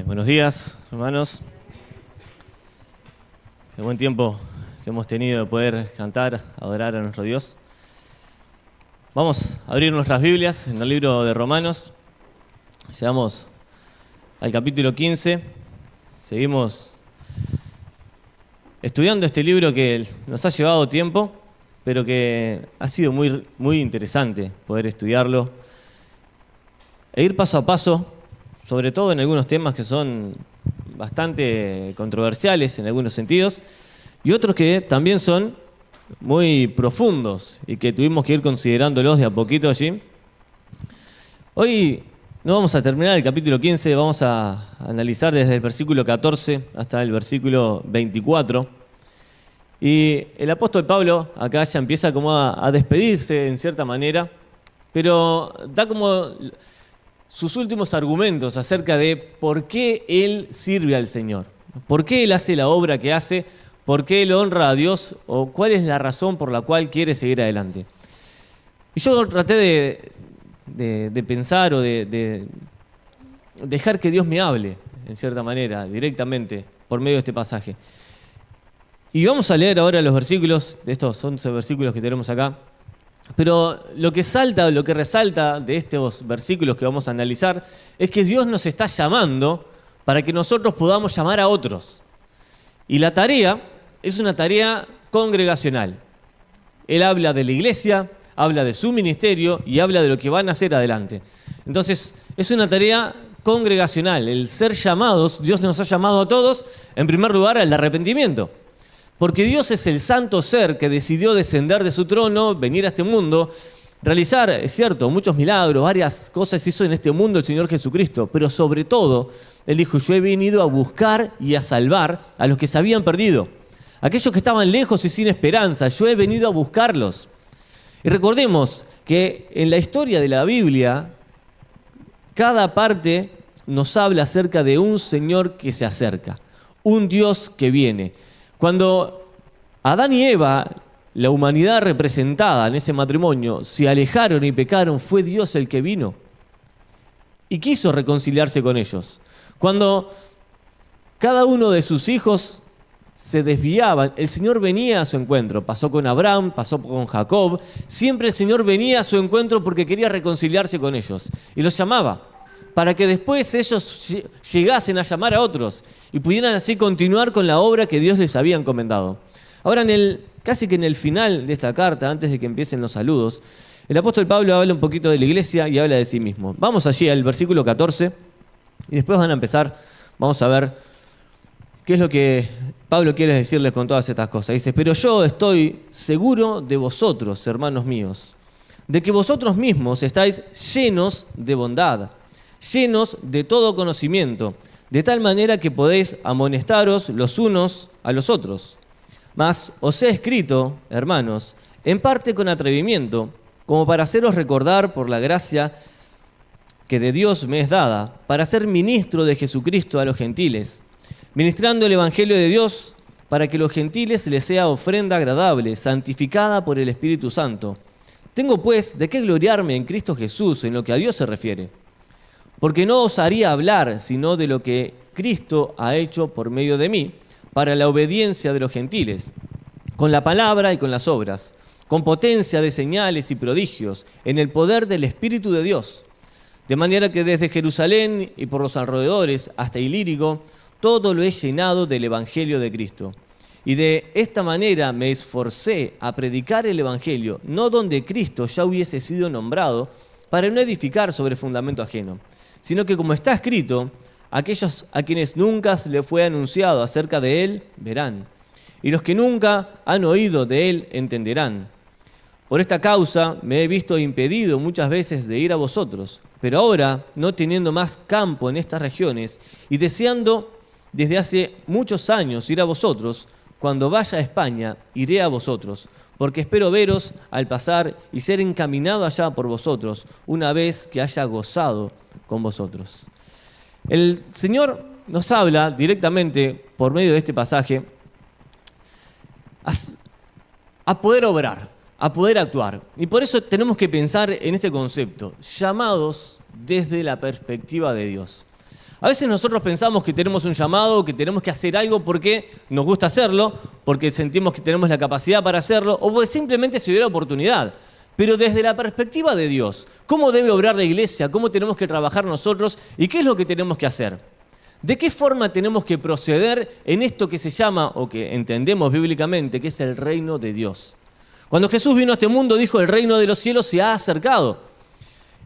Buenos días, hermanos. Qué buen tiempo que hemos tenido de poder cantar, adorar a nuestro Dios. Vamos a abrir nuestras Biblias en el libro de Romanos. Llegamos al capítulo 15. Seguimos estudiando este libro que nos ha llevado tiempo, pero que ha sido muy interesante poder estudiarlo e ir paso a paso, sobre todo en algunos temas que son bastante controversiales en algunos sentidos, y otros que también son muy profundos y que tuvimos que ir considerándolos de a poquito allí. Hoy no vamos a terminar el capítulo 15, vamos a analizar desde el versículo 14 hasta el versículo 24. Y el apóstol Pablo acá ya empieza como a despedirse en cierta manera, pero da como sus últimos argumentos acerca de por qué él sirve al Señor, por qué él hace la obra que hace, por qué él honra a Dios o cuál es la razón por la cual quiere seguir adelante. Y yo traté de pensar o de dejar que Dios me hable, en cierta manera, directamente, por medio de este pasaje. Y vamos a leer ahora los versículos, de estos 11 versículos que tenemos acá. Pero lo que resalta de estos versículos que vamos a analizar es que Dios nos está llamando para que nosotros podamos llamar a otros. Y la tarea es una tarea congregacional. Él habla de la iglesia, habla de su ministerio y habla de lo que van a hacer adelante. Entonces, es una tarea congregacional. El ser llamados, Dios nos ha llamado a todos, en primer lugar, al arrepentimiento. Porque Dios es el santo ser que decidió descender de su trono, venir a este mundo, realizar, es cierto, muchos milagros, varias cosas hizo en este mundo el Señor Jesucristo, pero sobre todo, Él dijo, yo he venido a buscar y a salvar a los que se habían perdido, aquellos que estaban lejos y sin esperanza, yo he venido a buscarlos. Y recordemos que en la historia de la Biblia, cada parte nos habla acerca de un Señor que se acerca, un Dios que viene. Cuando Adán y Eva, la humanidad representada en ese matrimonio, se alejaron y pecaron, fue Dios el que vino y quiso reconciliarse con ellos. Cuando cada uno de sus hijos se desviaban, el Señor venía a su encuentro. Pasó con Abraham, pasó con Jacob. Siempre el Señor venía a su encuentro porque quería reconciliarse con ellos y los llamaba, para que después ellos llegasen a llamar a otros y pudieran así continuar con la obra que Dios les había encomendado. Ahora, casi que en el final de esta carta, antes de que empiecen los saludos, el apóstol Pablo habla un poquito de la iglesia y habla de sí mismo. Vamos allí al versículo 14 y después vamos a ver qué es lo que Pablo quiere decirles con todas estas cosas. Dice, pero yo estoy seguro de vosotros, hermanos míos, de que vosotros mismos estáis llenos de bondad, llenos de todo conocimiento, de tal manera que podéis amonestaros los unos a los otros. Mas os he escrito, hermanos, en parte con atrevimiento, como para haceros recordar por la gracia que de Dios me es dada, para ser ministro de Jesucristo a los gentiles, ministrando el Evangelio de Dios, para que los gentiles les sea ofrenda agradable, santificada por el Espíritu Santo. Tengo pues de qué gloriarme en Cristo Jesús en lo que a Dios se refiere. Porque no osaría hablar sino de lo que Cristo ha hecho por medio de mí, para la obediencia de los gentiles, con la palabra y con las obras, con potencia de señales y prodigios, en el poder del Espíritu de Dios. De manera que desde Jerusalén y por los alrededores hasta Ilírico, todo lo he llenado del Evangelio de Cristo. Y de esta manera me esforcé a predicar el Evangelio, no donde Cristo ya hubiese sido nombrado, para no edificar sobre fundamento ajeno, sino que como está escrito, aquellos a quienes nunca le fue anunciado acerca de Él, verán, y los que nunca han oído de Él, entenderán. Por esta causa me he visto impedido muchas veces de ir a vosotros, pero ahora, no teniendo más campo en estas regiones, y deseando desde hace muchos años ir a vosotros, cuando vaya a España, iré a vosotros, porque espero veros al pasar y ser encaminado allá por vosotros, una vez que haya gozado con vosotros. El Señor nos habla directamente, por medio de este pasaje, a poder obrar, a poder actuar. Y por eso tenemos que pensar en este concepto, llamados desde la perspectiva de Dios. A veces nosotros pensamos que tenemos un llamado, que tenemos que hacer algo porque nos gusta hacerlo, porque sentimos que tenemos la capacidad para hacerlo, o porque simplemente se dio la oportunidad. Pero desde la perspectiva de Dios, ¿cómo debe obrar la iglesia? ¿Cómo tenemos que trabajar nosotros? ¿Y qué es lo que tenemos que hacer? ¿De qué forma tenemos que proceder en esto que se llama, o que entendemos bíblicamente, que es el reino de Dios? Cuando Jesús vino a este mundo, dijo: el reino de los cielos se ha acercado.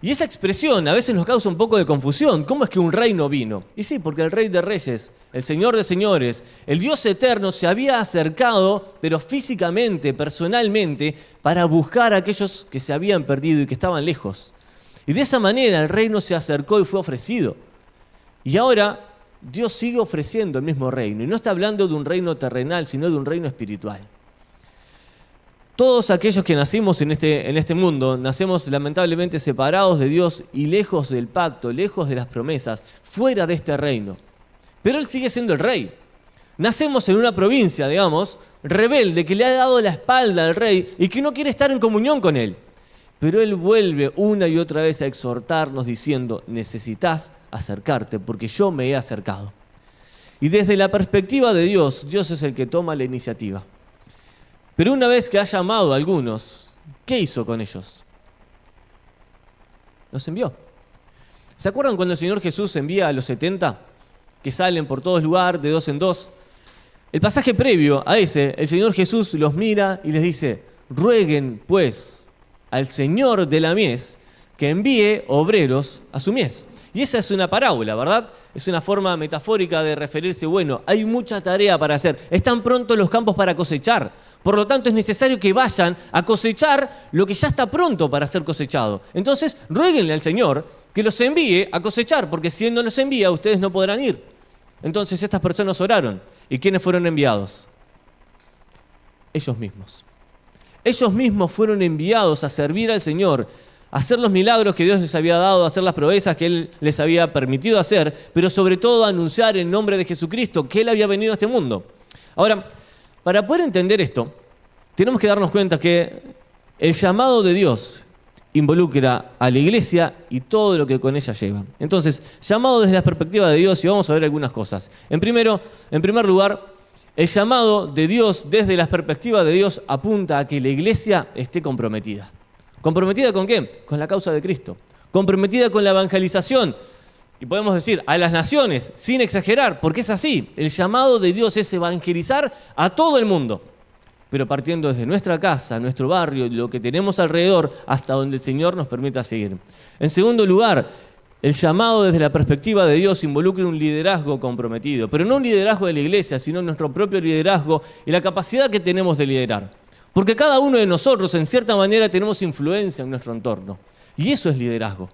Y esa expresión a veces nos causa un poco de confusión. ¿Cómo es que un reino vino? Y sí, porque el Rey de Reyes, el Señor de Señores, el Dios eterno se había acercado, pero físicamente, personalmente, para buscar a aquellos que se habían perdido y que estaban lejos. Y de esa manera el reino se acercó y fue ofrecido. Y ahora Dios sigue ofreciendo el mismo reino. Y no está hablando de un reino terrenal, sino de un reino espiritual. Todos aquellos que nacimos en este mundo, nacemos lamentablemente separados de Dios y lejos del pacto, lejos de las promesas, fuera de este reino. Pero Él sigue siendo el rey. Nacemos en una provincia, digamos, rebelde, que le ha dado la espalda al rey y que no quiere estar en comunión con Él. Pero Él vuelve una y otra vez a exhortarnos diciendo: necesitas acercarte porque yo me he acercado. Y desde la perspectiva de Dios, Dios es el que toma la iniciativa. Pero una vez que ha llamado a algunos, ¿qué hizo con ellos? Los envió. ¿Se acuerdan cuando el Señor Jesús envía a los 70? Que salen por todos lugares, de 2 en 2. El pasaje previo a ese, el Señor Jesús los mira y les dice: rueguen pues al Señor de la mies que envíe obreros a su mies. Y esa es una parábola, ¿verdad? Es una forma metafórica de referirse: bueno, hay mucha tarea para hacer. Están prontos los campos para cosechar. Por lo tanto, es necesario que vayan a cosechar lo que ya está pronto para ser cosechado. Entonces, ruéguenle al Señor que los envíe a cosechar, porque si Él no los envía, ustedes no podrán ir. Entonces, estas personas oraron. ¿Y quiénes fueron enviados? Ellos mismos. Ellos mismos fueron enviados a servir al Señor, a hacer los milagros que Dios les había dado, a hacer las proezas que Él les había permitido hacer, pero sobre todo a anunciar el nombre de Jesucristo, que Él había venido a este mundo. Ahora, para poder entender esto, tenemos que darnos cuenta que el llamado de Dios involucra a la iglesia y todo lo que con ella lleva. Entonces, llamado desde la perspectiva de Dios, y vamos a ver algunas cosas. En primer lugar, el llamado de Dios desde la perspectiva de Dios apunta a que la iglesia esté comprometida. ¿Comprometida con qué? Con la causa de Cristo. Comprometida con la evangelización. Y podemos decir, a las naciones, sin exagerar, porque es así. El llamado de Dios es evangelizar a todo el mundo. Pero partiendo desde nuestra casa, nuestro barrio, lo que tenemos alrededor, hasta donde el Señor nos permita seguir. En segundo lugar, el llamado desde la perspectiva de Dios involucra un liderazgo comprometido. Pero no un liderazgo de la iglesia, sino nuestro propio liderazgo y la capacidad que tenemos de liderar. Porque cada uno de nosotros, en cierta manera, tenemos influencia en nuestro entorno. Y eso es liderazgo.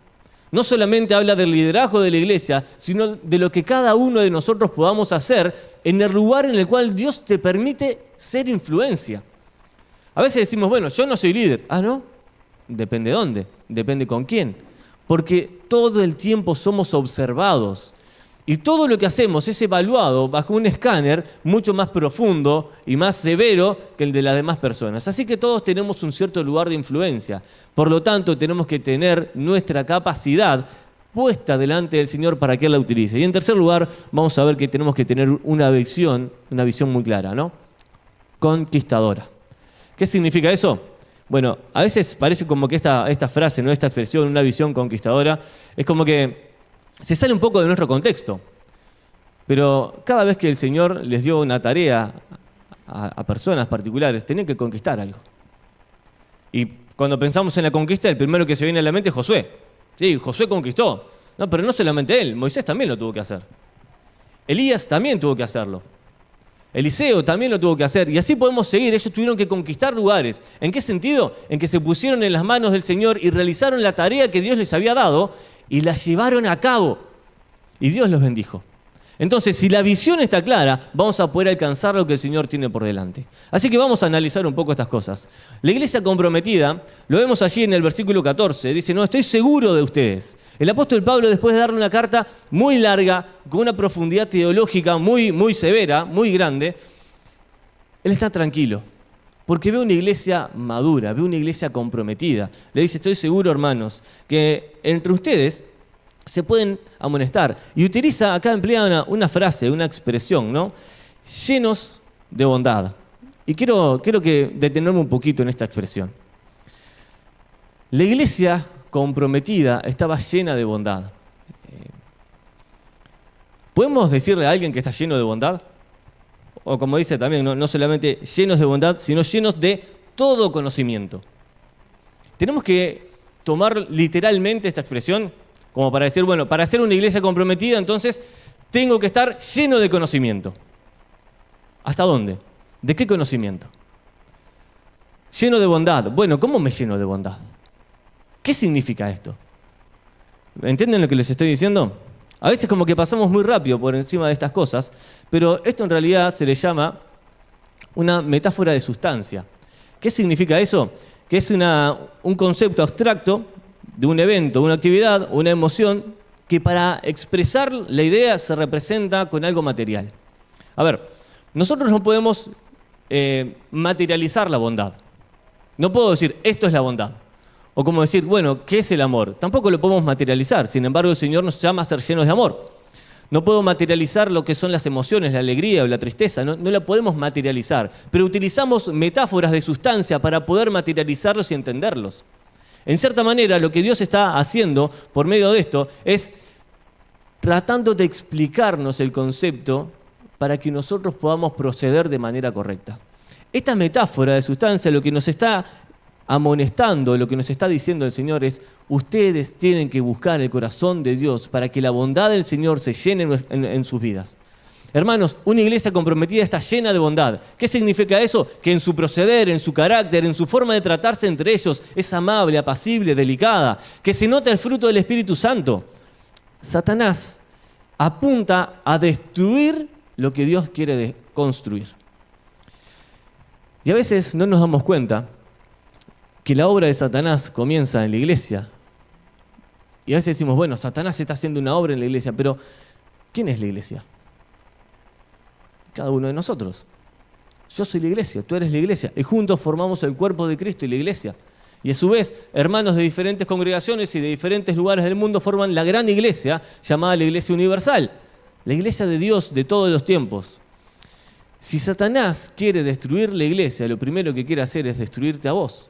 No solamente habla del liderazgo de la iglesia, sino de lo que cada uno de nosotros podamos hacer en el lugar en el cual Dios te permite ser influencia. A veces decimos, bueno, yo no soy líder. Ah, ¿no? Depende de dónde, depende con quién. Porque todo el tiempo somos observados. Y todo lo que hacemos es evaluado bajo un escáner mucho más profundo y más severo que el de las demás personas. Así que todos tenemos un cierto lugar de influencia. Por lo tanto, tenemos que tener nuestra capacidad puesta delante del Señor para que Él la utilice. Y en tercer lugar, vamos a ver que tenemos que tener una visión muy clara, ¿no? Conquistadora. ¿Qué significa eso? Bueno, a veces parece como que esta frase, ¿no? Esta expresión, una visión conquistadora, es como que se sale un poco de nuestro contexto, pero cada vez que el Señor les dio una tarea a personas particulares, tenían que conquistar algo. Y cuando pensamos en la conquista, el primero que se viene a la mente es Josué. Sí, Josué conquistó. No, pero no solamente él, Moisés también lo tuvo que hacer. Elías también tuvo que hacerlo. Eliseo también lo tuvo que hacer. Y así podemos seguir. Ellos tuvieron que conquistar lugares. ¿En qué sentido? En que se pusieron en las manos del Señor y realizaron la tarea que Dios les había dado y la llevaron a cabo. Y Dios los bendijo. Entonces, si la visión está clara, vamos a poder alcanzar lo que el Señor tiene por delante. Así que vamos a analizar un poco estas cosas. La iglesia comprometida, lo vemos allí en el versículo 14, dice, no, estoy seguro de ustedes. El apóstol Pablo, después de darle una carta muy larga, con una profundidad teológica muy severa, muy grande, él está tranquilo, porque ve una iglesia madura, ve una iglesia comprometida. Le dice, estoy seguro, hermanos, que entre ustedes se pueden amonestar. Y acá emplea una frase, una expresión, ¿no? Llenos de bondad. Y quiero que detenerme un poquito en esta expresión. La iglesia comprometida estaba llena de bondad. ¿Podemos decirle a alguien que está lleno de bondad? O como dice también, no solamente llenos de bondad, sino llenos de todo conocimiento. Tenemos que tomar literalmente esta expresión como para decir, bueno, para ser una iglesia comprometida, entonces tengo que estar lleno de conocimiento. ¿Hasta dónde? ¿De qué conocimiento? Lleno de bondad. Bueno, ¿cómo me lleno de bondad? ¿Qué significa esto? ¿Entienden lo que les estoy diciendo? A veces como que pasamos muy rápido por encima de estas cosas, pero esto en realidad se le llama una metáfora de sustancia. ¿Qué significa eso? Que es un concepto abstracto de un evento, una actividad, una emoción, que para expresar la idea se representa con algo material. A ver, nosotros no podemos materializar la bondad. No puedo decir, esto es la bondad. O como decir, bueno, ¿qué es el amor? Tampoco lo podemos materializar. Sin embargo, el Señor nos llama a ser llenos de amor. No puedo materializar lo que son las emociones, la alegría o la tristeza. No la podemos materializar. Pero utilizamos metáforas de sustancia para poder materializarlos y entenderlos. En cierta manera, lo que Dios está haciendo por medio de esto es tratando de explicarnos el concepto para que nosotros podamos proceder de manera correcta. Esta metáfora de sustancia lo que nos está amonestando, lo que nos está diciendo el Señor es: ustedes tienen que buscar el corazón de Dios para que la bondad del Señor se llene en sus vidas. Hermanos, una iglesia comprometida está llena de bondad. ¿Qué significa eso? Que en su proceder, en su carácter, en su forma de tratarse entre ellos es amable, apacible, delicada, que se nota el fruto del Espíritu Santo. Satanás apunta a destruir lo que Dios quiere construir. Y a veces no nos damos cuenta que la obra de Satanás comienza en la iglesia. Y a veces decimos, bueno, Satanás está haciendo una obra en la iglesia, pero ¿quién es la iglesia? Cada uno de nosotros. Yo soy la iglesia, tú eres la iglesia, y juntos formamos el cuerpo de Cristo y la iglesia. Y a su vez, hermanos de diferentes congregaciones y de diferentes lugares del mundo forman la gran iglesia, llamada la Iglesia Universal, la iglesia de Dios de todos los tiempos. Si Satanás quiere destruir la iglesia, lo primero que quiere hacer es destruirte a vos.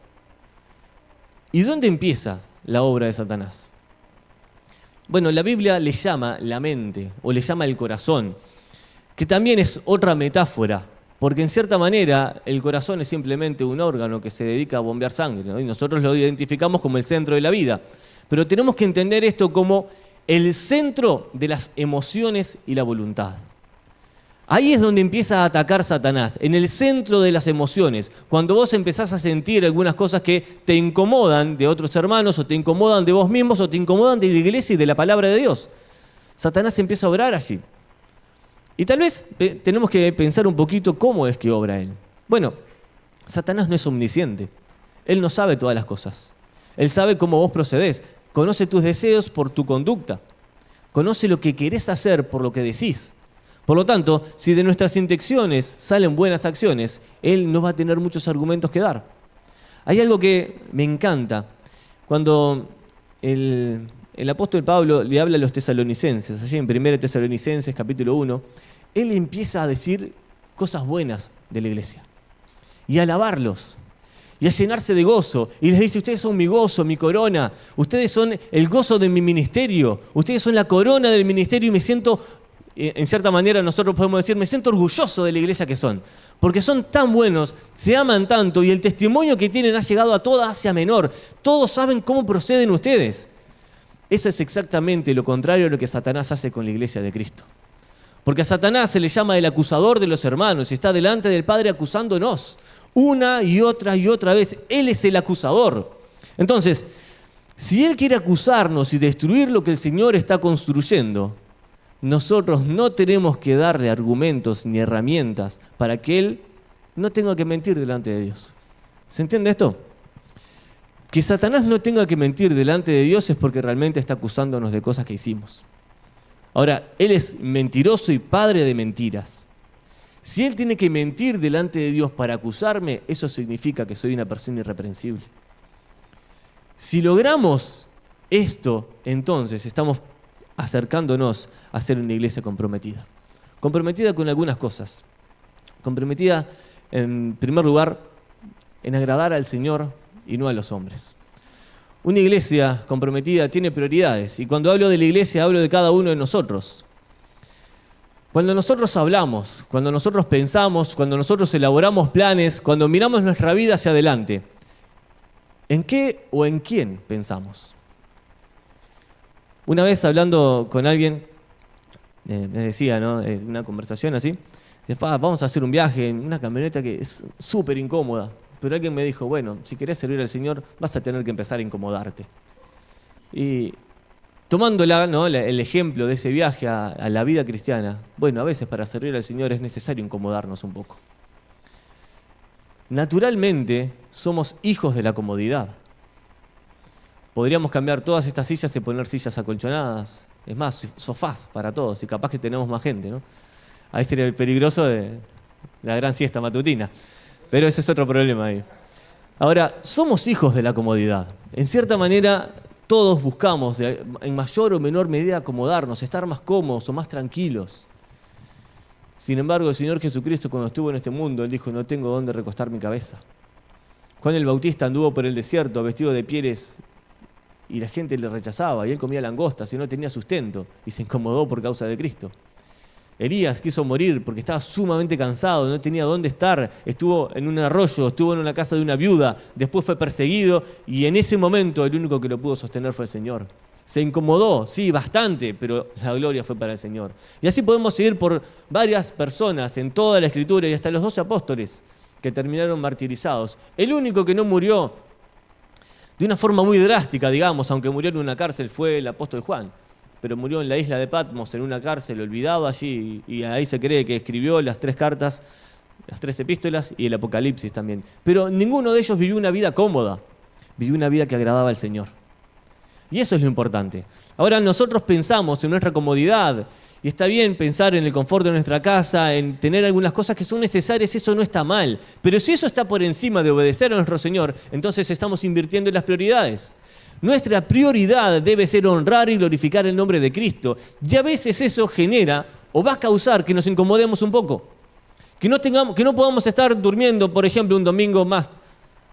¿Y dónde empieza la obra de Satanás? Bueno, la Biblia le llama la mente o le llama el corazón, que también es otra metáfora, porque en cierta manera el corazón es simplemente un órgano que se dedica a bombear sangre, ¿no? Y nosotros lo identificamos como el centro de la vida. Pero tenemos que entender esto como el centro de las emociones y la voluntad. Ahí es donde empieza a atacar Satanás, en el centro de las emociones. Cuando vos empezás a sentir algunas cosas que te incomodan de otros hermanos, o te incomodan de vos mismos, o te incomodan de la iglesia y de la palabra de Dios. Satanás empieza a obrar allí. Y tal vez tenemos que pensar un poquito cómo es que obra él. Bueno, Satanás no es omnisciente. Él no sabe todas las cosas. Él sabe cómo vos procedés. Conoce tus deseos por tu conducta. Conoce lo que querés hacer por lo que decís. Por lo tanto, si de nuestras intenciones salen buenas acciones, Él no va a tener muchos argumentos que dar. Hay algo que me encanta. Cuando el apóstol Pablo le habla a los tesalonicenses, allí en 1 Tesalonicenses capítulo 1, él empieza a decir cosas buenas de la iglesia y a alabarlos y a llenarse de gozo. Y les dice, ustedes son mi gozo, mi corona, ustedes son el gozo de mi ministerio, ustedes son la corona del ministerio y me siento... En cierta manera nosotros podemos decir, me siento orgulloso de la iglesia que son, porque son tan buenos, se aman tanto y el testimonio que tienen ha llegado a toda Asia Menor. Todos saben cómo proceden ustedes. Eso es exactamente lo contrario a lo que Satanás hace con la iglesia de Cristo. Porque a Satanás se le llama el acusador de los hermanos y está delante del Padre acusándonos una y otra vez. Él es el acusador. Entonces, si Él quiere acusarnos y destruir lo que el Señor está construyendo, nosotros no tenemos que darle argumentos ni herramientas para que Él no tenga que mentir delante de Dios. ¿Se entiende esto? Que Satanás no tenga que mentir delante de Dios es porque realmente está acusándonos de cosas que hicimos. Ahora, Él es mentiroso y padre de mentiras. Si Él tiene que mentir delante de Dios para acusarme, eso significa que soy una persona irreprensible. Si logramos esto, entonces estamos acercándonos a ser una iglesia comprometida. Comprometida con algunas cosas. Comprometida, en primer lugar, en agradar al Señor y no a los hombres. Una iglesia comprometida tiene prioridades, y cuando hablo de la iglesia hablo de cada uno de nosotros. Cuando nosotros hablamos, cuando nosotros pensamos, cuando nosotros elaboramos planes, cuando miramos nuestra vida hacia adelante, ¿en qué o en quién pensamos? Una vez hablando con alguien, me decía, ¿no? Una conversación así, vamos a hacer un viaje en una camioneta que es súper incómoda, pero alguien me dijo, bueno, si querés servir al Señor, vas a tener que empezar a incomodarte. Y tomándola, ¿no? El ejemplo de ese viaje a la vida cristiana, bueno, a veces para servir al Señor es necesario incomodarnos un poco. Naturalmente somos hijos de la comodidad. Podríamos cambiar todas estas sillas y poner sillas acolchonadas, es más, sofás para todos, y capaz que tenemos más gente, ¿no? Ahí sería el peligroso de la gran siesta matutina, pero ese es otro problema ahí. Ahora, somos hijos de la comodidad. En cierta manera, todos buscamos, en mayor o menor medida, acomodarnos, estar más cómodos o más tranquilos. Sin embargo, el Señor Jesucristo, cuando estuvo en este mundo, Él dijo, no tengo dónde recostar mi cabeza. Juan el Bautista anduvo por el desierto vestido de pieles y la gente le rechazaba, y él comía langostas y no tenía sustento, y se incomodó por causa de Cristo. Elías quiso morir porque estaba sumamente cansado, no tenía dónde estar, estuvo en un arroyo, estuvo en una casa de una viuda, después fue perseguido, y en ese momento el único que lo pudo sostener fue el Señor. Se incomodó, sí, bastante, pero la gloria fue para el Señor. Y así podemos seguir por varias personas en toda la Escritura y hasta los 12 apóstoles que terminaron martirizados. El único que no murió de una forma muy drástica, digamos, aunque murió en una cárcel, fue el apóstol Juan. Pero murió en la isla de Patmos, en una cárcel, olvidado allí, y ahí se cree que escribió las 3 cartas, las 3 epístolas y el Apocalipsis también. Pero ninguno de ellos vivió una vida cómoda, vivió una vida que agradaba al Señor. Y eso es lo importante. Ahora nosotros pensamos en nuestra comodidad, y está bien pensar en el confort de nuestra casa, en tener algunas cosas que son necesarias, eso no está mal. Pero si eso está por encima de obedecer a nuestro Señor, entonces estamos invirtiendo en las prioridades. Nuestra prioridad debe ser honrar y glorificar el nombre de Cristo. Y a veces eso genera o va a causar que nos incomodemos un poco. Que no podamos estar durmiendo, por ejemplo, un domingo más,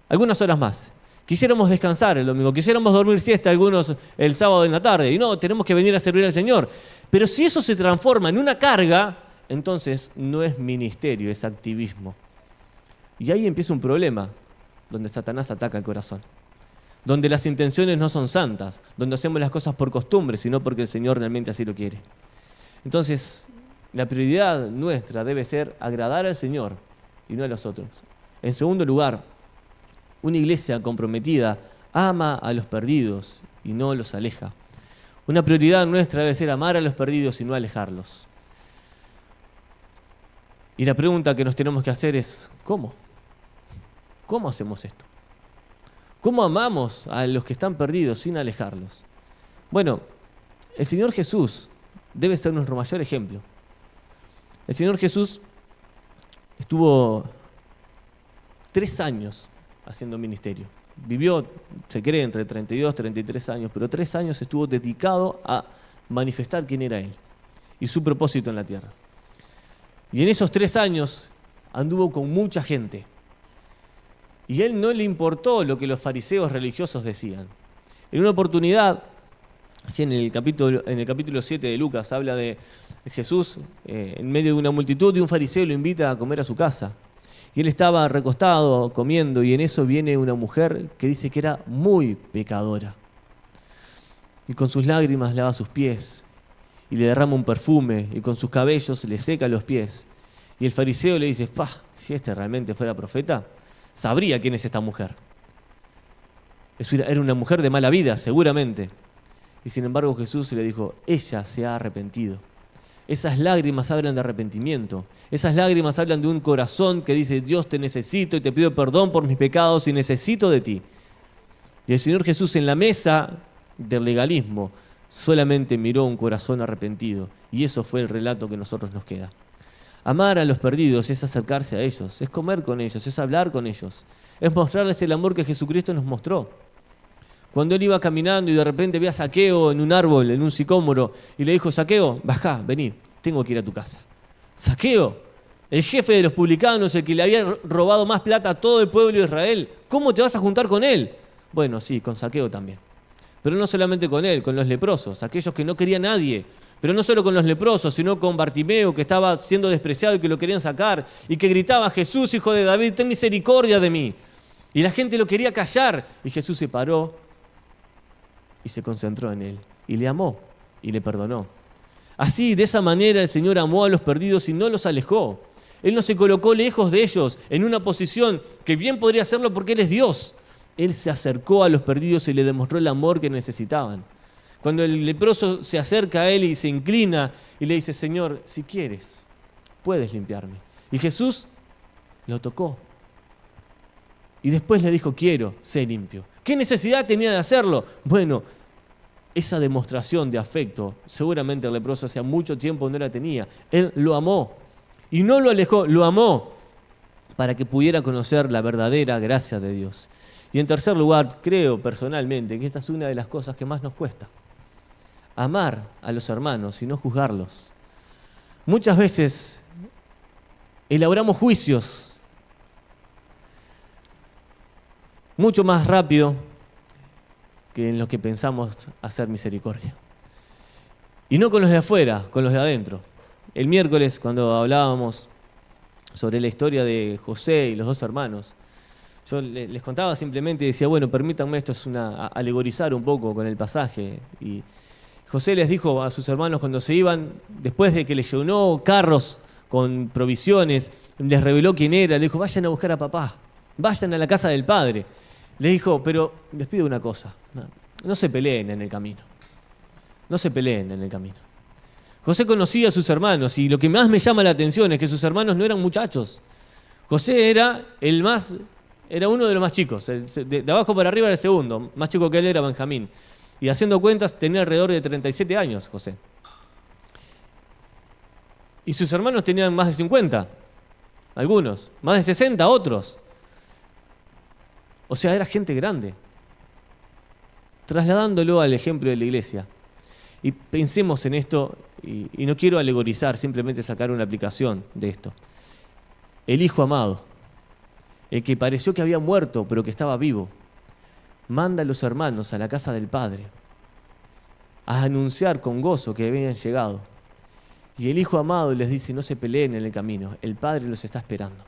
algunas horas más. Quisiéramos descansar el domingo, quisiéramos dormir siesta algunos el sábado en la tarde. Y no, tenemos que venir a servir al Señor. Pero si eso se transforma en una carga, entonces no es ministerio, es activismo. Y ahí empieza un problema, donde Satanás ataca el corazón. Donde las intenciones no son santas, donde hacemos las cosas por costumbre, sino porque el Señor realmente así lo quiere. Entonces, la prioridad nuestra debe ser agradar al Señor y no a los otros. En segundo lugar, una iglesia comprometida ama a los perdidos y no los aleja. Una prioridad nuestra debe ser amar a los perdidos y no alejarlos. Y la pregunta que nos tenemos que hacer es, ¿cómo? ¿Cómo hacemos esto? ¿Cómo amamos a los que están perdidos sin alejarlos? Bueno, el Señor Jesús debe ser nuestro mayor ejemplo. El Señor Jesús estuvo 3 años haciendo ministerio. Vivió, se cree, entre 32 y 33 años, pero 3 años estuvo dedicado a manifestar quién era Él y su propósito en la tierra. Y en esos 3 años anduvo con mucha gente. Y a Él no le importó lo que los fariseos religiosos decían. En una oportunidad, así en el capítulo 7 de Lucas, habla de Jesús en medio de una multitud, y un fariseo lo invita a comer a su casa. Y él estaba recostado comiendo, y en eso viene una mujer que dice que era muy pecadora. Y con sus lágrimas lava sus pies, y le derrama un perfume, y con sus cabellos le seca los pies. Y el fariseo le dice, si este realmente fuera profeta, sabría quién es esta mujer. Era una mujer de mala vida, seguramente. Y sin embargo Jesús le dijo, ella se ha arrepentido. Esas lágrimas hablan de arrepentimiento. Esas lágrimas hablan de un corazón que dice, Dios, te necesito y te pido perdón por mis pecados y necesito de ti. Y el Señor Jesús en la mesa del legalismo solamente miró un corazón arrepentido. Y eso fue el relato que a nosotros nos queda. Amar a los perdidos es acercarse a ellos, es comer con ellos, es hablar con ellos, es mostrarles el amor que Jesucristo nos mostró. Cuando él iba caminando y de repente ve a Zaqueo en un árbol, en un sicómoro, y le dijo: Zaqueo, bajá, vení, tengo que ir a tu casa. Zaqueo, el jefe de los publicanos, el que le había robado más plata a todo el pueblo de Israel, ¿cómo te vas a juntar con él? Bueno, sí, con Zaqueo también. Pero no solamente con él, con los leprosos, aquellos que no quería nadie. Pero no solo con los leprosos, sino con Bartimeo, que estaba siendo despreciado y que lo querían sacar, y que gritaba: Jesús, hijo de David, ten misericordia de mí. Y la gente lo quería callar, y Jesús se paró y se concentró en él, y le amó, y le perdonó. Así, de esa manera, el Señor amó a los perdidos y no los alejó. Él no se colocó lejos de ellos, en una posición que bien podría hacerlo porque Él es Dios. Él se acercó a los perdidos y le demostró el amor que necesitaban. Cuando el leproso se acerca a Él y se inclina y le dice: Señor, si quieres, puedes limpiarme. Y Jesús lo tocó. Y después le dijo: quiero, sé limpio. ¿Qué necesidad tenía de hacerlo? Bueno, esa demostración de afecto, seguramente el leproso hacía mucho tiempo no la tenía. Él lo amó. Y no lo alejó, lo amó para que pudiera conocer la verdadera gracia de Dios. Y en tercer lugar, creo personalmente que esta es una de las cosas que más nos cuesta. Amar a los hermanos y no juzgarlos. Muchas veces elaboramos juicios mucho más rápido que en lo que pensamos hacer misericordia. Y no con los de afuera, con los de adentro. El miércoles, cuando hablábamos sobre la historia de José y los dos hermanos, yo les contaba simplemente y decía: bueno, permítanme, esto es alegorizar un poco con el pasaje. Y José les dijo a sus hermanos cuando se iban, después de que les llenó carros con provisiones, les reveló quién era, les dijo: vayan a buscar a papá, vayan a la casa del padre. Les dijo: pero les pido una cosa, no se peleen en el camino. No se peleen en el camino. José conocía a sus hermanos y lo que más me llama la atención es que sus hermanos no eran muchachos. José era uno de los más chicos, de abajo para arriba era el segundo, más chico que él era Benjamín. Y haciendo cuentas tenía alrededor de 37 años José. Y sus hermanos tenían más de 50, algunos, más de 60 otros. O sea, era gente grande. Trasladándolo al ejemplo de la iglesia. Y pensemos en esto, y no quiero alegorizar, simplemente sacar una aplicación de esto. El hijo amado, el que pareció que había muerto, pero que estaba vivo, manda a los hermanos a la casa del Padre a anunciar con gozo que habían llegado. Y el hijo amado les dice: no se peleen en el camino, el Padre los está esperando.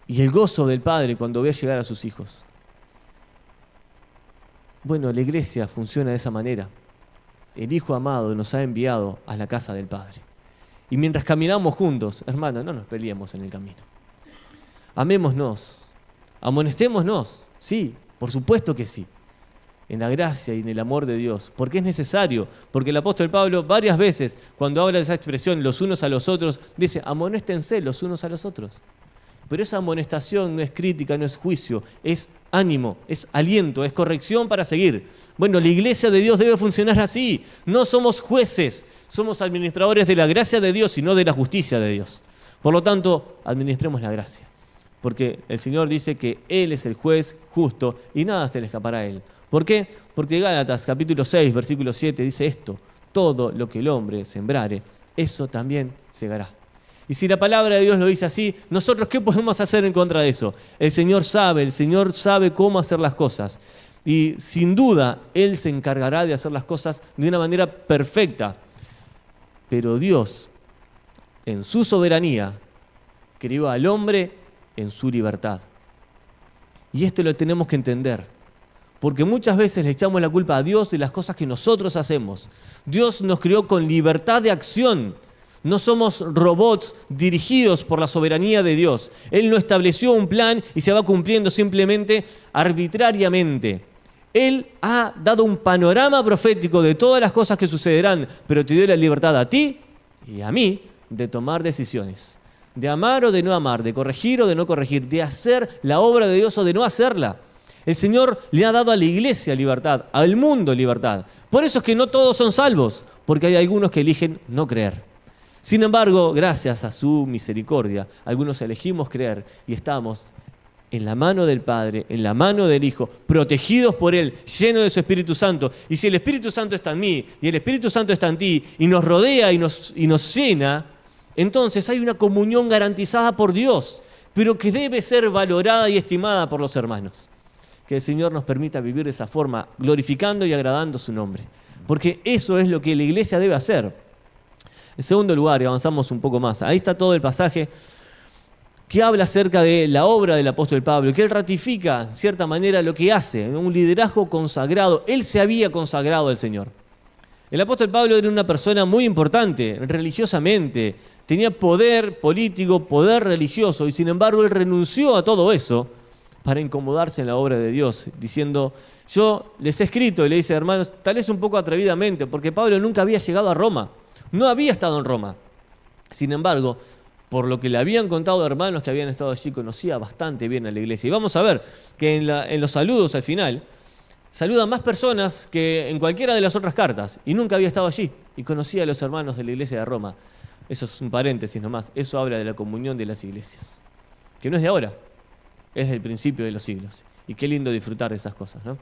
Y el gozo del Padre cuando ve llegar a sus hijos. Bueno, la iglesia funciona de esa manera. El Hijo amado nos ha enviado a la casa del Padre. Y mientras caminamos juntos, hermanos, no nos peleemos en el camino. Amémonos, amonestémonos, sí, por supuesto que sí, en la gracia y en el amor de Dios, porque es necesario, porque el apóstol Pablo varias veces, cuando habla de esa expresión, los unos a los otros, dice: amonéstense los unos a los otros. Pero esa amonestación no es crítica, no es juicio, es ánimo, es aliento, es corrección para seguir. Bueno, la iglesia de Dios debe funcionar así. No somos jueces, somos administradores de la gracia de Dios y no de la justicia de Dios. Por lo tanto, administremos la gracia. Porque el Señor dice que Él es el juez justo y nada se le escapará a Él. ¿Por qué? Porque Gálatas capítulo 6, versículo 7 dice esto: todo lo que el hombre sembrare, eso también segará. Y si la palabra de Dios lo dice así, ¿nosotros qué podemos hacer en contra de eso? El Señor sabe cómo hacer las cosas. Y sin duda, Él se encargará de hacer las cosas de una manera perfecta. Pero Dios, en su soberanía, creó al hombre en su libertad. Y esto lo tenemos que entender. Porque muchas veces le echamos la culpa a Dios de las cosas que nosotros hacemos. Dios nos creó con libertad de acción. No somos robots dirigidos por la soberanía de Dios. Él no estableció un plan y se va cumpliendo simplemente arbitrariamente. Él ha dado un panorama profético de todas las cosas que sucederán, pero te dio la libertad a ti y a mí de tomar decisiones. De amar o de no amar, de corregir o de no corregir, de hacer la obra de Dios o de no hacerla. El Señor le ha dado a la iglesia libertad, al mundo libertad. Por eso es que no todos son salvos, porque hay algunos que eligen no creer. Sin embargo, gracias a su misericordia, algunos elegimos creer y estamos en la mano del Padre, en la mano del Hijo, protegidos por Él, llenos de su Espíritu Santo. Y si el Espíritu Santo está en mí y el Espíritu Santo está en ti y nos rodea y nos llena, entonces hay una comunión garantizada por Dios, pero que debe ser valorada y estimada por los hermanos. Que el Señor nos permita vivir de esa forma, glorificando y agradando su nombre. Porque eso es lo que la iglesia debe hacer. En segundo lugar, y avanzamos un poco más, ahí está todo el pasaje que habla acerca de la obra del apóstol Pablo, que él ratifica, en cierta manera, lo que hace, un liderazgo consagrado. Él se había consagrado al Señor. El apóstol Pablo era una persona muy importante religiosamente, tenía poder político, poder religioso, y sin embargo él renunció a todo eso para incomodarse en la obra de Dios, diciendo: yo les he escrito, y le dice, hermanos, tal vez un poco atrevidamente, porque Pablo nunca había llegado a Roma, no había estado en Roma. Sin embargo, por lo que le habían contado hermanos que habían estado allí, conocía bastante bien a la iglesia. Y vamos a ver que en los saludos al final, saludan más personas que en cualquiera de las otras cartas, y nunca había estado allí, y conocía a los hermanos de la iglesia de Roma. Eso es un paréntesis nomás, eso habla de la comunión de las iglesias, que no es de ahora, es del principio de los siglos. Y qué lindo disfrutar de esas cosas, ¿no?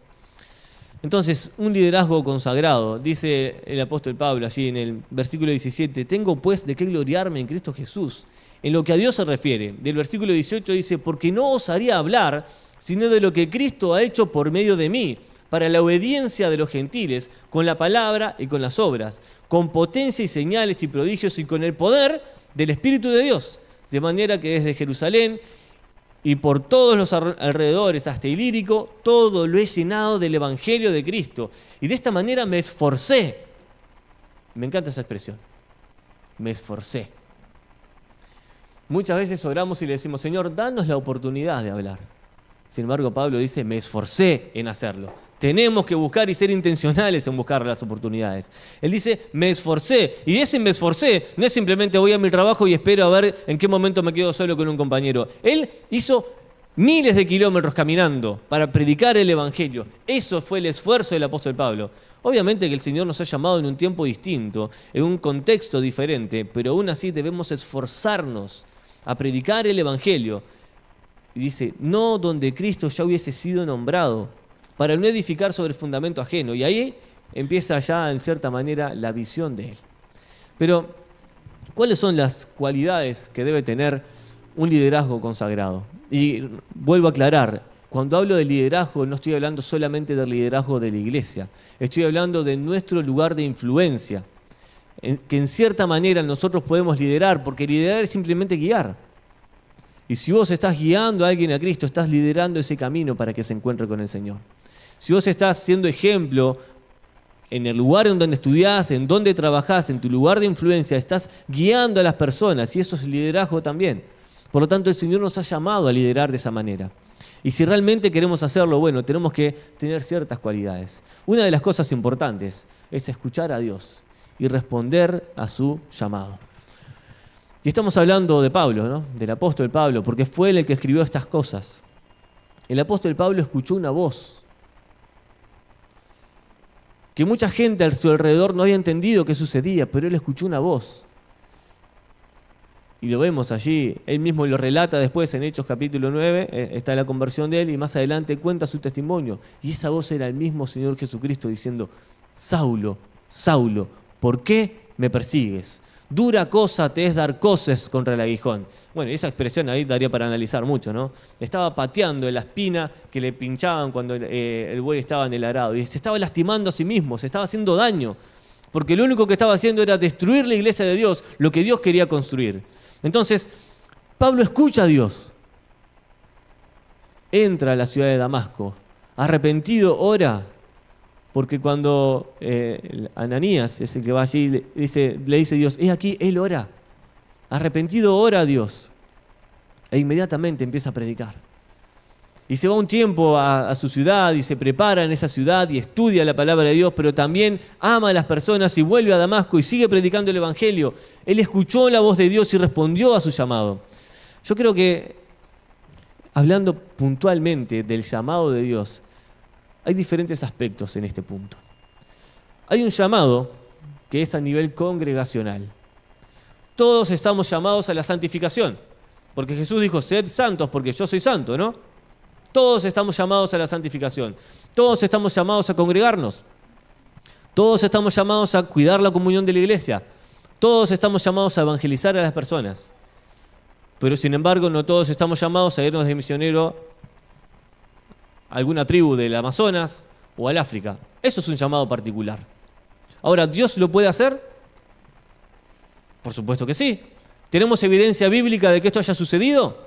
Entonces, un liderazgo consagrado, dice el apóstol Pablo allí en el versículo 17, tengo pues de qué gloriarme en Cristo Jesús. En lo que a Dios se refiere, del versículo 18 dice, porque no osaría hablar sino de lo que Cristo ha hecho por medio de mí, para la obediencia de los gentiles, con la palabra y con las obras, con potencia y señales y prodigios y con el poder del Espíritu de Dios, de manera que desde Jerusalén y por todos los alrededores hasta Ilírico, todo lo he llenado del Evangelio de Cristo. Y de esta manera me esforcé. Me encanta esa expresión. Me esforcé. Muchas veces oramos y le decimos, Señor, danos la oportunidad de hablar. Sin embargo, Pablo dice, me esforcé en hacerlo. Tenemos que buscar y ser intencionales en buscar las oportunidades. Él dice, me esforcé. Y ese me esforcé no es simplemente voy a mi trabajo y espero a ver en qué momento me quedo solo con un compañero. Él hizo miles de kilómetros caminando para predicar el Evangelio. Eso fue el esfuerzo del apóstol Pablo. Obviamente que el Señor nos ha llamado en un tiempo distinto, en un contexto diferente, pero aún así debemos esforzarnos a predicar el Evangelio. Y dice, no donde Cristo ya hubiese sido nombrado, para no edificar sobre el fundamento ajeno. Y ahí empieza ya, en cierta manera, la visión de Él. Pero, ¿cuáles son las cualidades que debe tener un liderazgo consagrado? Y vuelvo a aclarar, cuando hablo de liderazgo, no estoy hablando solamente del liderazgo de la iglesia. Estoy hablando de nuestro lugar de influencia, que en cierta manera nosotros podemos liderar, porque liderar es simplemente guiar. Y si vos estás guiando a alguien a Cristo, estás liderando ese camino para que se encuentre con el Señor. Si vos estás siendo ejemplo en el lugar en donde estudiás, en donde trabajás, en tu lugar de influencia, estás guiando a las personas, y eso es liderazgo también. Por lo tanto, el Señor nos ha llamado a liderar de esa manera. Y si realmente queremos hacerlo, bueno, tenemos que tener ciertas cualidades. Una de las cosas importantes es escuchar a Dios y responder a su llamado. Y estamos hablando de Pablo, ¿no? Del apóstol Pablo, porque fue él el que escribió estas cosas. El apóstol Pablo escuchó una voz que mucha gente a su alrededor no había entendido qué sucedía, pero él escuchó una voz. Y lo vemos allí, él mismo lo relata después en Hechos capítulo 9, está la conversión de él, y más adelante cuenta su testimonio. Y esa voz era el mismo Señor Jesucristo diciendo, Saulo, Saulo, ¿por qué me persigues? Dura cosa te es dar coces contra el aguijón. Bueno, esa expresión ahí daría para analizar mucho, ¿no? Estaba pateando la espina que le pinchaban cuando el buey estaba en el arado. Y se estaba lastimando a sí mismo, se estaba haciendo daño. Porque lo único que estaba haciendo era destruir la iglesia de Dios, lo que Dios quería construir. Entonces, Pablo escucha a Dios. Entra a la ciudad de Damasco. Arrepentido, ora. Porque cuando Ananías es el que va allí, le dice Dios, aquí, él ora. Arrepentido ora a Dios. E inmediatamente empieza a predicar. Y se va un tiempo a su ciudad y se prepara en esa ciudad y estudia la palabra de Dios, pero también ama a las personas y vuelve a Damasco y sigue predicando el Evangelio. Él escuchó la voz de Dios y respondió a su llamado. Yo creo que, hablando puntualmente del llamado de Dios, hay diferentes aspectos en este punto. Hay un llamado que es a nivel congregacional. Todos estamos llamados a la santificación, porque Jesús dijo, sed santos porque yo soy santo, ¿no? Todos estamos llamados a la santificación. Todos estamos llamados a congregarnos. Todos estamos llamados a cuidar la comunión de la iglesia. Todos estamos llamados a evangelizar a las personas. Pero sin embargo, no todos estamos llamados a irnos de misionero a alguna tribu del Amazonas o al África. Eso es un llamado particular. Ahora, ¿Dios lo puede hacer? Por supuesto que sí. ¿Tenemos evidencia bíblica de que esto haya sucedido?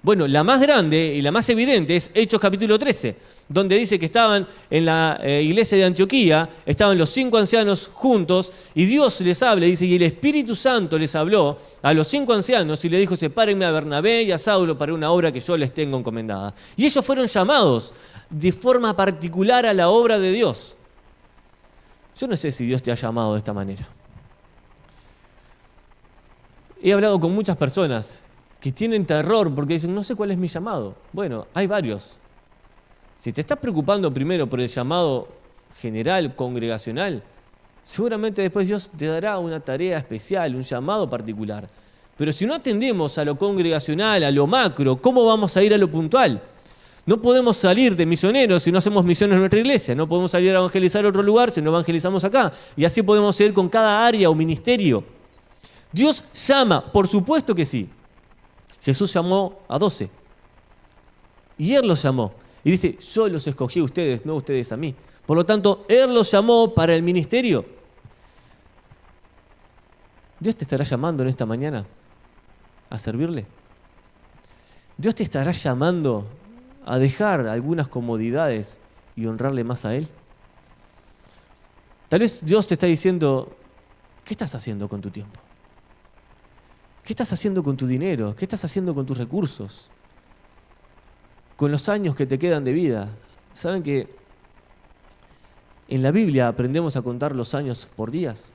Bueno, la más grande y la más evidente es Hechos capítulo 13, donde dice que estaban en la iglesia de Antioquía, estaban los 5 ancianos juntos, y Dios les habla, dice, y el Espíritu Santo les habló a los 5 ancianos y le dijo, sepárenme a Bernabé y a Saulo para una obra que yo les tengo encomendada. Y ellos fueron llamados de forma particular a la obra de Dios. Yo no sé si Dios te ha llamado de esta manera. He hablado con muchas personas que tienen terror porque dicen, no sé cuál es mi llamado. Bueno, hay varios. Si te estás preocupando primero por el llamado general, congregacional, seguramente después Dios te dará una tarea especial, un llamado particular. Pero si no atendemos a lo congregacional, a lo macro, ¿cómo vamos a ir a lo puntual? No podemos salir de misioneros si no hacemos misiones en nuestra iglesia. No podemos salir a evangelizar a otro lugar si no evangelizamos acá. Y así podemos ir con cada área o ministerio. Dios llama, por supuesto que sí. Jesús llamó a 12. Y Él los llamó. Y dice, yo los escogí a ustedes, no ustedes a mí. Por lo tanto, Él los llamó para el ministerio. ¿Dios te estará llamando en esta mañana a servirle? ¿Dios te estará llamando a dejar algunas comodidades y honrarle más a Él? Tal vez Dios te está diciendo, ¿qué estás haciendo con tu tiempo? ¿Qué estás haciendo con tu dinero? ¿Qué estás haciendo con tus recursos? Con los años que te quedan de vida. ¿Saben que en la Biblia aprendemos a contar los años por días?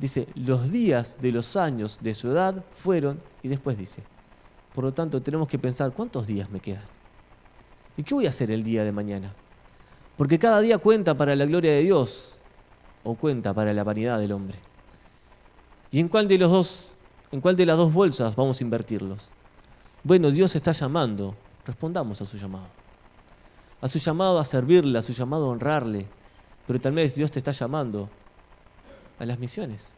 Dice, los días de los años de su edad fueron, y después dice, por lo tanto tenemos que pensar, ¿cuántos días me quedan? ¿Y qué voy a hacer el día de mañana? Porque cada día cuenta para la gloria de Dios o cuenta para la vanidad del hombre. ¿Y en cuál de las dos bolsas vamos a invertirlos? Bueno, Dios está llamando, respondamos a su llamado. A su llamado a servirle, a su llamado a honrarle. Pero tal vez Dios te está llamando a las misiones.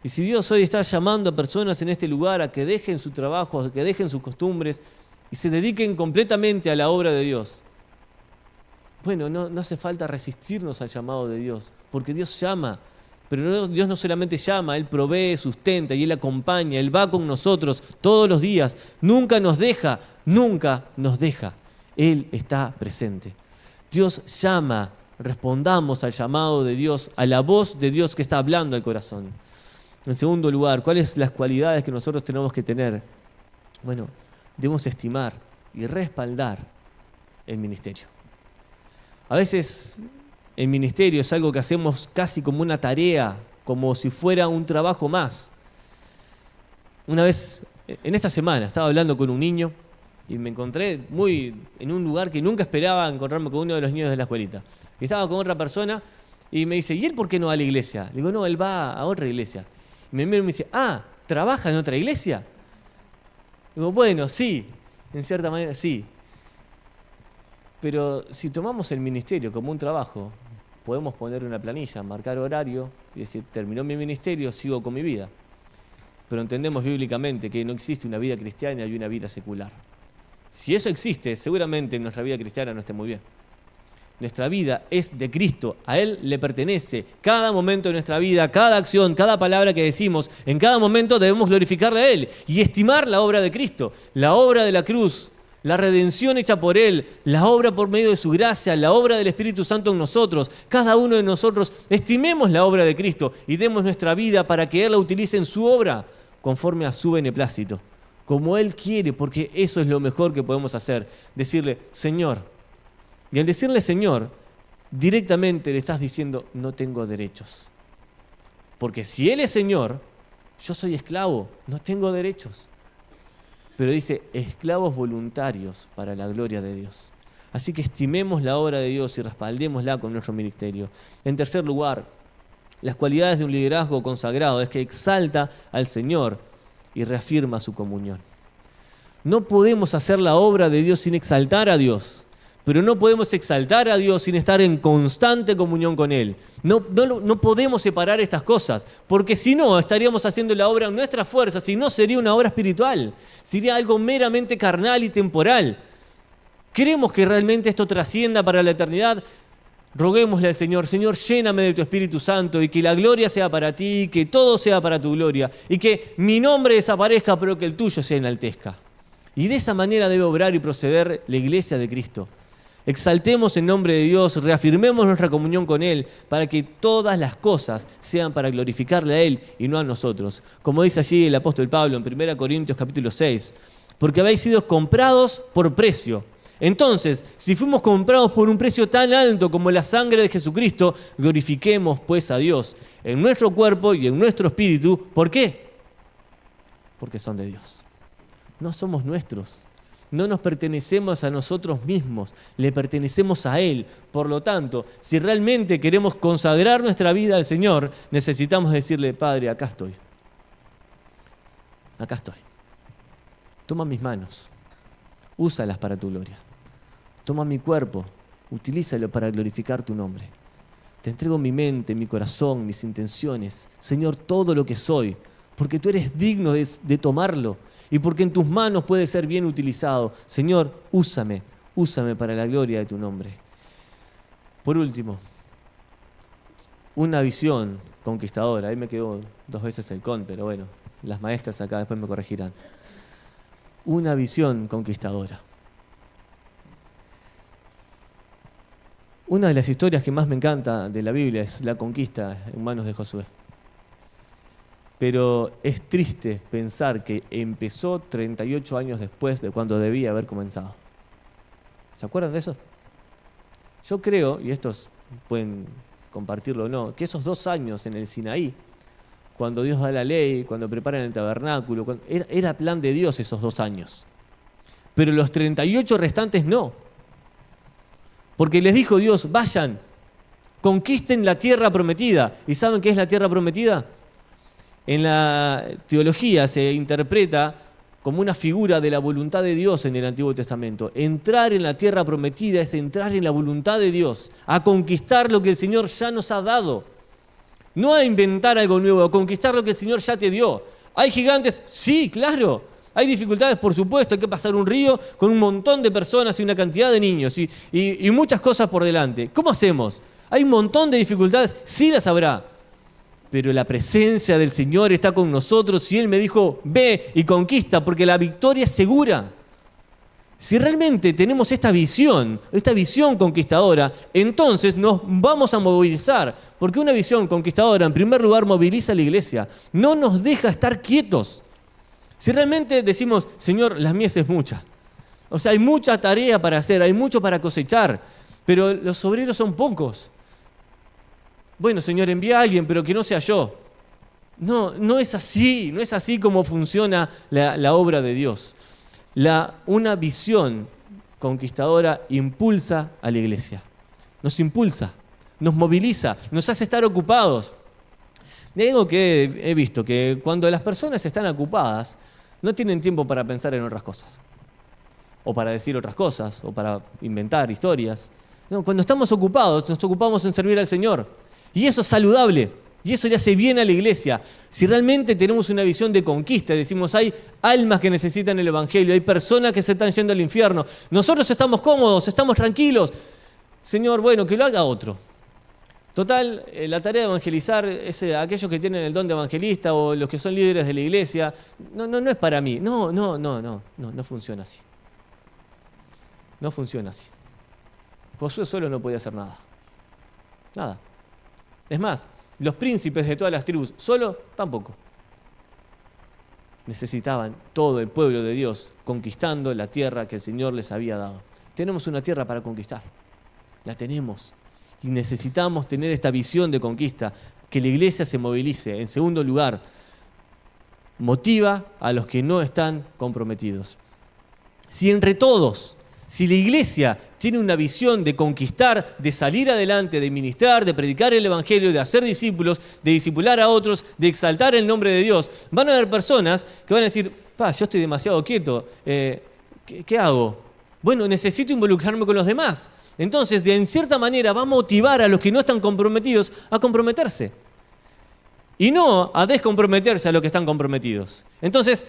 Y si Dios hoy está llamando a personas en este lugar a que dejen su trabajo, a que dejen sus costumbres y se dediquen completamente a la obra de Dios, bueno, no hace falta resistirnos al llamado de Dios, porque Dios llama. Pero Dios no solamente llama, Él provee, sustenta y Él acompaña, Él va con nosotros todos los días. Nunca nos deja, nunca nos deja. Él está presente. Dios llama, respondamos al llamado de Dios, a la voz de Dios que está hablando al corazón. En segundo lugar, ¿cuáles son las cualidades que nosotros tenemos que tener? Bueno, debemos estimar y respaldar el ministerio. A veces el ministerio es algo que hacemos casi como una tarea, como si fuera un trabajo más. Una vez, en esta semana, estaba hablando con un niño y me encontré en un lugar que nunca esperaba encontrarme con uno de los niños de la escuelita. Y estaba con otra persona y me dice, ¿y él por qué no va a la iglesia? Le digo, no, él va a otra iglesia. Y me mira y me dice, ¿trabaja en otra iglesia? Digo, bueno, sí, en cierta manera sí. Pero si tomamos el ministerio como un trabajo, podemos poner una planilla, marcar horario y decir, terminó mi ministerio, sigo con mi vida. Pero entendemos bíblicamente que no existe una vida cristiana y una vida secular. Si eso existe, seguramente nuestra vida cristiana no esté muy bien. Nuestra vida es de Cristo, a Él le pertenece. Cada momento de nuestra vida, cada acción, cada palabra que decimos, en cada momento debemos glorificarle a Él y estimar la obra de Cristo, la obra de la cruz, la redención hecha por Él, la obra por medio de su gracia, la obra del Espíritu Santo en nosotros. Cada uno de nosotros estimemos la obra de Cristo y demos nuestra vida para que Él la utilice en su obra conforme a su beneplácito, como Él quiere, porque eso es lo mejor que podemos hacer. Decirle, Señor. Y al decirle Señor, directamente le estás diciendo, no tengo derechos. Porque si Él es Señor, yo soy esclavo, no tengo derechos. Pero dice, esclavos voluntarios para la gloria de Dios. Así que estimemos la obra de Dios y respaldémosla con nuestro ministerio. En tercer lugar, las cualidades de un liderazgo consagrado es que exalta al Señor y reafirma su comunión. No podemos hacer la obra de Dios sin exaltar a Dios, pero no podemos exaltar a Dios sin estar en constante comunión con Él. No podemos separar estas cosas, porque si no, estaríamos haciendo la obra en nuestras fuerzas y no sería una obra espiritual, sería algo meramente carnal y temporal. ¿Queremos que realmente esto trascienda para la eternidad? Roguémosle al Señor, Señor, lléname de tu Espíritu Santo y que la gloria sea para ti, que todo sea para tu gloria y que mi nombre desaparezca, pero que el tuyo se enaltezca. Y de esa manera debe obrar y proceder la iglesia de Cristo. Exaltemos el nombre de Dios, reafirmemos nuestra comunión con Él para que todas las cosas sean para glorificarle a Él y no a nosotros. Como dice allí el apóstol Pablo en 1 Corintios capítulo 6, porque habéis sido comprados por precio. Entonces, si fuimos comprados por un precio tan alto como la sangre de Jesucristo, glorifiquemos pues a Dios en nuestro cuerpo y en nuestro espíritu. ¿Por qué? Porque son de Dios. No somos nuestros. No nos pertenecemos a nosotros mismos, le pertenecemos a Él. Por lo tanto, si realmente queremos consagrar nuestra vida al Señor, necesitamos decirle, Padre, acá estoy. Acá estoy. Toma mis manos, úsalas para tu gloria. Toma mi cuerpo, utilízalo para glorificar tu nombre. Te entrego mi mente, mi corazón, mis intenciones, Señor, todo lo que soy, porque tú eres digno de tomarlo. Y porque en tus manos puede ser bien utilizado. Señor, úsame para la gloria de tu nombre. Por último, una visión conquistadora. Ahí me quedó 2 veces el con, pero bueno, las maestras acá después me corregirán. Una visión conquistadora. Una de las historias que más me encanta de la Biblia es la conquista en manos de Josué. Pero es triste pensar que empezó 38 años después de cuando debía haber comenzado. ¿Se acuerdan de eso? Yo creo, y estos pueden compartirlo o no, que esos 2 años en el Sinaí, cuando Dios da la ley, cuando preparan el tabernáculo, era plan de Dios esos 2 años. Pero los 38 restantes no. Porque les dijo Dios, vayan, conquisten la tierra prometida. ¿Y saben qué es la tierra prometida? En la teología se interpreta como una figura de la voluntad de Dios en el Antiguo Testamento. Entrar en la tierra prometida es entrar en la voluntad de Dios, a conquistar lo que el Señor ya nos ha dado. No a inventar algo nuevo, a conquistar lo que el Señor ya te dio. ¿Hay gigantes? Sí, claro. Hay dificultades, por supuesto. Hay que pasar un río con un montón de personas y una cantidad de niños y muchas cosas por delante. ¿Cómo hacemos? Hay un montón de dificultades, sí las habrá. Pero la presencia del Señor está con nosotros y Él me dijo, ve y conquista, porque la victoria es segura. Si realmente tenemos esta visión conquistadora, entonces nos vamos a movilizar, porque una visión conquistadora, en primer lugar, moviliza a la iglesia, no nos deja estar quietos. Si realmente decimos, Señor, la mies es mucha, o sea, hay mucha tarea para hacer, hay mucho para cosechar, pero los obreros son pocos. Bueno, Señor, envía a alguien, pero que no sea yo. No es así, no es así como funciona la obra de Dios. Una visión conquistadora impulsa a la iglesia. Nos impulsa, nos moviliza, nos hace estar ocupados. De algo que he visto, que cuando las personas están ocupadas, no tienen tiempo para pensar en otras cosas. O para decir otras cosas, o para inventar historias. No, cuando estamos ocupados, nos ocupamos en servir al Señor. Y eso es saludable, y eso le hace bien a la iglesia. Si realmente tenemos una visión de conquista, decimos, hay almas que necesitan el Evangelio, hay personas que se están yendo al infierno, nosotros estamos cómodos, estamos tranquilos. Señor, bueno, que lo haga otro. Total, la tarea de evangelizar es aquellos que tienen el don de evangelista o los que son líderes de la iglesia. No es para mí. No funciona así. No funciona así. Josué solo no podía hacer nada. Nada. Es más, los príncipes de todas las tribus, solo tampoco. Necesitaban todo el pueblo de Dios conquistando la tierra que el Señor les había dado. Tenemos una tierra para conquistar. La tenemos. Y necesitamos tener esta visión de conquista, que la iglesia se movilice. En segundo lugar, motiva a los que no están comprometidos. Si entre todos, si la iglesia tienen una visión de conquistar, de salir adelante, de ministrar, de predicar el Evangelio, de hacer discípulos, de discipular a otros, de exaltar el nombre de Dios, van a haber personas que van a decir, yo estoy demasiado quieto, ¿qué hago? Bueno, necesito involucrarme con los demás. Entonces, en cierta manera, va a motivar a los que no están comprometidos a comprometerse. Y no a descomprometerse a los que están comprometidos. Entonces,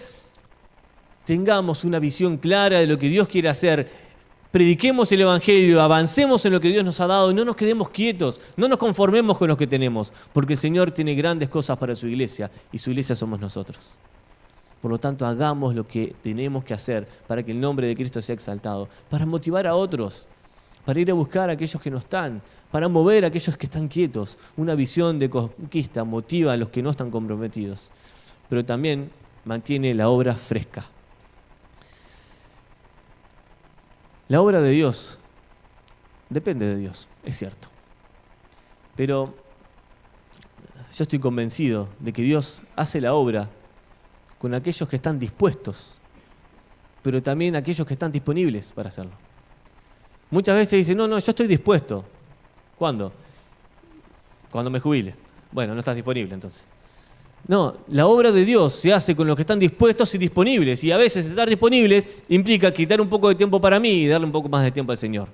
tengamos una visión clara de lo que Dios quiere hacer. Prediquemos el Evangelio, avancemos en lo que Dios nos ha dado y no nos quedemos quietos, no nos conformemos con lo que tenemos, porque el Señor tiene grandes cosas para su iglesia y su iglesia somos nosotros. Por lo tanto, hagamos lo que tenemos que hacer para que el nombre de Cristo sea exaltado, para motivar a otros, para ir a buscar a aquellos que no están, para mover a aquellos que están quietos. Una visión de conquista motiva a los que no están comprometidos, pero también mantiene la obra fresca. La obra de Dios depende de Dios, es cierto. Pero yo estoy convencido de que Dios hace la obra con aquellos que están dispuestos, pero también aquellos que están disponibles para hacerlo. Muchas veces dicen, no, yo estoy dispuesto. ¿Cuándo? Cuando me jubile. Bueno, no estás disponible entonces. No, la obra de Dios se hace con los que están dispuestos y disponibles. Y a veces estar disponibles implica quitar un poco de tiempo para mí y darle un poco más de tiempo al Señor.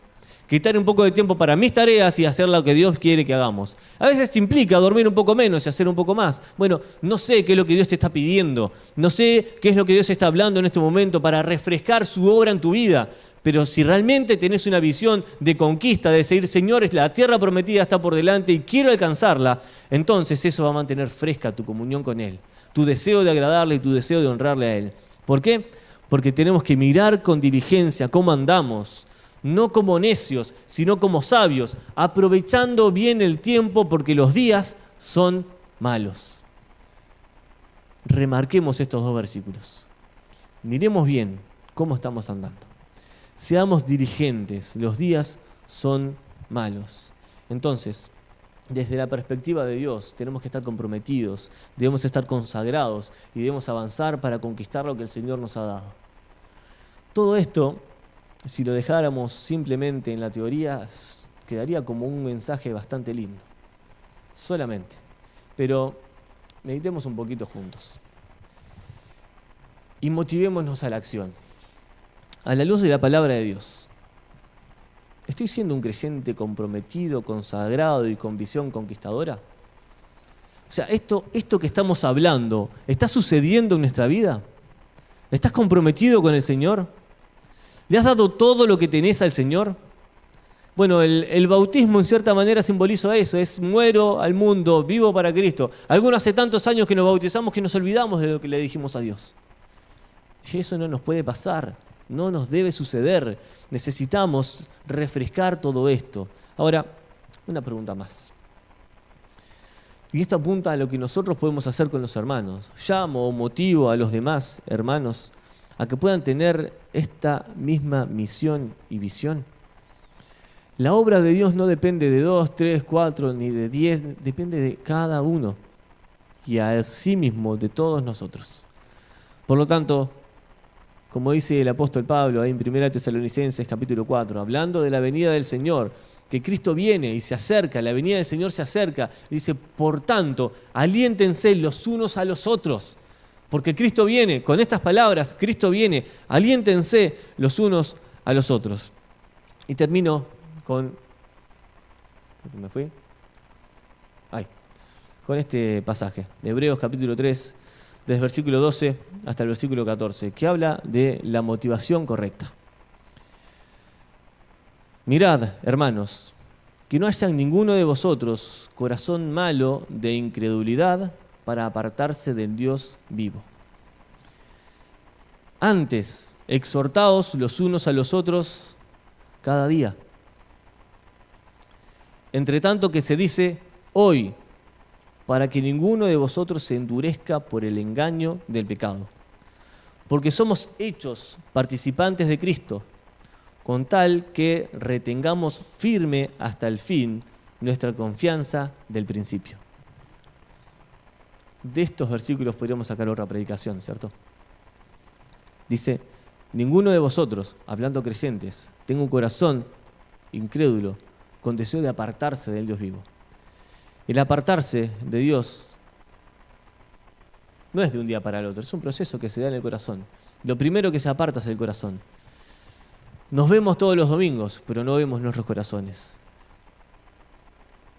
Quitar un poco de tiempo para mis tareas y hacer lo que Dios quiere que hagamos. A veces implica dormir un poco menos y hacer un poco más. Bueno, no sé qué es lo que Dios te está pidiendo. No sé qué es lo que Dios está hablando en este momento para refrescar su obra en tu vida. Pero si realmente tenés una visión de conquista, de decir, Señor, la tierra prometida está por delante y quiero alcanzarla, entonces eso va a mantener fresca tu comunión con Él, tu deseo de agradarle y tu deseo de honrarle a Él. ¿Por qué? Porque tenemos que mirar con diligencia cómo andamos, no como necios, sino como sabios, aprovechando bien el tiempo porque los días son malos. Remarquemos estos dos versículos. Miremos bien cómo estamos andando. Seamos diligentes, los días son malos. Entonces, desde la perspectiva de Dios, tenemos que estar comprometidos, debemos estar consagrados y debemos avanzar para conquistar lo que el Señor nos ha dado. Todo esto, si lo dejáramos simplemente en la teoría, quedaría como un mensaje bastante lindo, solamente. Pero meditemos un poquito juntos y motivémonos a la acción. A la luz de la palabra de Dios, ¿estoy siendo un creyente comprometido, consagrado y con visión conquistadora? O sea, esto que estamos hablando, ¿está sucediendo en nuestra vida? ¿Estás comprometido con el Señor? ¿Le has dado todo lo que tenés al Señor? Bueno, el bautismo en cierta manera simboliza eso, es muero al mundo, vivo para Cristo. Algunos hace tantos años que nos bautizamos que nos olvidamos de lo que le dijimos a Dios. Y eso no nos puede pasar. No nos debe suceder. Necesitamos refrescar todo esto. Ahora, una pregunta más. Y esto apunta a lo que nosotros podemos hacer con los hermanos. Llamo o motivo a los demás hermanos a que puedan tener esta misma misión y visión. La obra de Dios no depende de 2, 3, 4 ni de 10, depende de cada uno y a sí mismo de todos nosotros. Por lo tanto, como dice el apóstol Pablo ahí en 1 Tesalonicenses capítulo 4, hablando de la venida del Señor, que Cristo viene y se acerca, la venida del Señor se acerca, dice, por tanto, aliéntense los unos a los otros, porque Cristo viene, con estas palabras, Cristo viene, aliéntense los unos a los otros. Y termino con... ¿Me fui? Con este pasaje, de Hebreos capítulo 3, desde el versículo 12 hasta el versículo 14, que habla de la motivación correcta. Mirad, hermanos, que no haya en ninguno de vosotros corazón malo de incredulidad para apartarse del Dios vivo. Antes, exhortaos los unos a los otros cada día. Entre tanto que se dice hoy, para que ninguno de vosotros se endurezca por el engaño del pecado. Porque somos hechos participantes de Cristo, con tal que retengamos firme hasta el fin nuestra confianza del principio. De estos versículos podríamos sacar otra predicación, ¿cierto? Dice, ninguno de vosotros, hablando creyentes, tenga un corazón incrédulo, con deseo de apartarse del Dios vivo. El apartarse de Dios no es de un día para el otro, es un proceso que se da en el corazón. Lo primero que se aparta es el corazón. Nos vemos todos los domingos, pero no vemos nuestros corazones.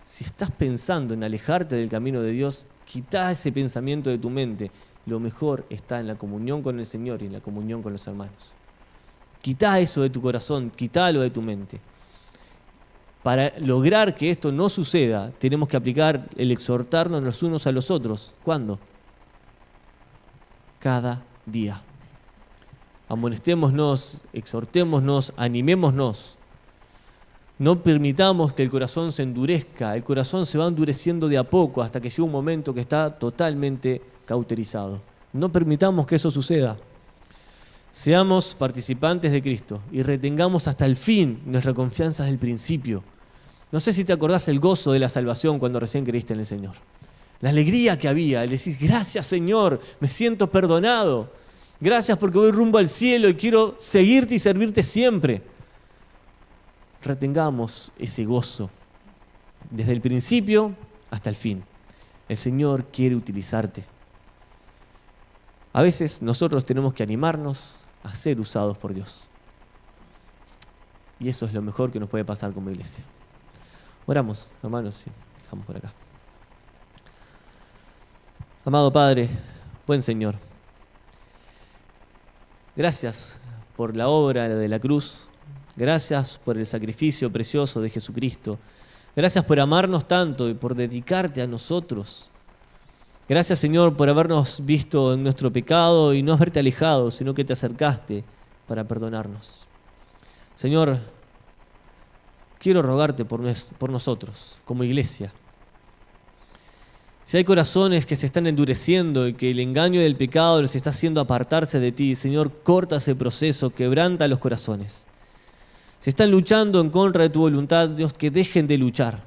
Si estás pensando en alejarte del camino de Dios, quitá ese pensamiento de tu mente. Lo mejor está en la comunión con el Señor y en la comunión con los hermanos. Quitá eso de tu corazón, quitalo de tu mente. Para lograr que esto no suceda, tenemos que aplicar el exhortarnos los unos a los otros. ¿Cuándo? Cada día. Amonestémonos, exhortémonos, animémonos. No permitamos que el corazón se endurezca. El corazón se va endureciendo de a poco hasta que llega un momento que está totalmente cauterizado. No permitamos que eso suceda. Seamos participantes de Cristo y retengamos hasta el fin nuestra confianza desde el principio. No sé si te acordás el gozo de la salvación cuando recién creíste en el Señor. La alegría que había, el decir, gracias Señor, me siento perdonado. Gracias porque voy rumbo al cielo y quiero seguirte y servirte siempre. Retengamos ese gozo desde el principio hasta el fin. El Señor quiere utilizarte. A veces nosotros tenemos que animarnos a ser usados por Dios. Y eso es lo mejor que nos puede pasar como iglesia. Oramos, hermanos, y dejamos por acá. Amado Padre, buen Señor, gracias por la obra de la cruz. Gracias por el sacrificio precioso de Jesucristo. Gracias por amarnos tanto y por dedicarte a nosotros. Gracias, Señor, por habernos visto en nuestro pecado y no haberte alejado, sino que te acercaste para perdonarnos. Señor, quiero rogarte por nosotros, como iglesia. Si hay corazones que se están endureciendo y que el engaño del pecado les está haciendo apartarse de ti, Señor, corta ese proceso, quebranta los corazones. Si están luchando en contra de tu voluntad, Dios, que dejen de luchar.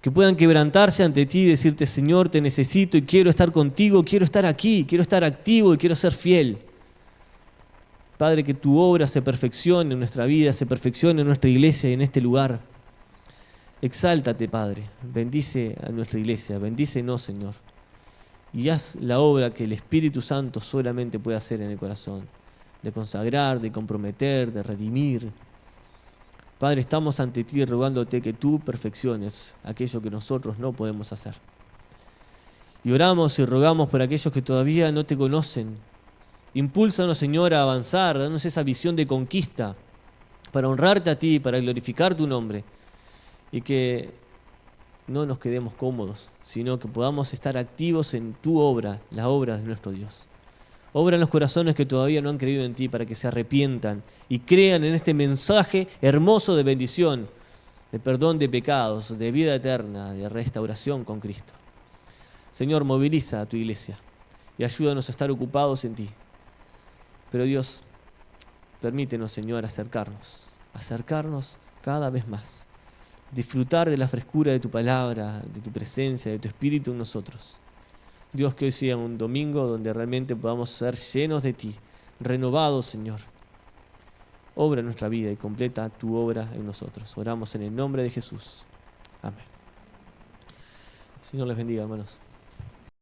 Que puedan quebrantarse ante ti y decirte, Señor, te necesito y quiero estar contigo, quiero estar aquí, quiero estar activo y quiero ser fiel. Padre, que tu obra se perfeccione en nuestra vida, se perfeccione en nuestra iglesia y en este lugar. Exáltate, Padre, bendice a nuestra iglesia, bendícenos, Señor. Y haz la obra que el Espíritu Santo solamente puede hacer en el corazón. De consagrar, de comprometer, de redimir. Padre, estamos ante ti rogándote que tú perfecciones aquello que nosotros no podemos hacer. Y oramos y rogamos por aquellos que todavía no te conocen. Impúlsanos, Señor, a avanzar, danos esa visión de conquista para honrarte a ti, para glorificar tu nombre. Y que no nos quedemos cómodos, sino que podamos estar activos en tu obra, la obra de nuestro Dios. Obra en los corazones que todavía no han creído en ti para que se arrepientan y crean en este mensaje hermoso de bendición, de perdón de pecados, de vida eterna, de restauración con Cristo. Señor, moviliza a tu iglesia y ayúdanos a estar ocupados en ti. Pero Dios, permítenos, Señor, acercarnos cada vez más, disfrutar de la frescura de tu palabra, de tu presencia, de tu Espíritu en nosotros. Dios, que hoy sea un domingo donde realmente podamos ser llenos de ti, renovados, Señor. Obra en nuestra vida y completa tu obra en nosotros. Oramos en el nombre de Jesús. Amén. El Señor les bendiga, hermanos.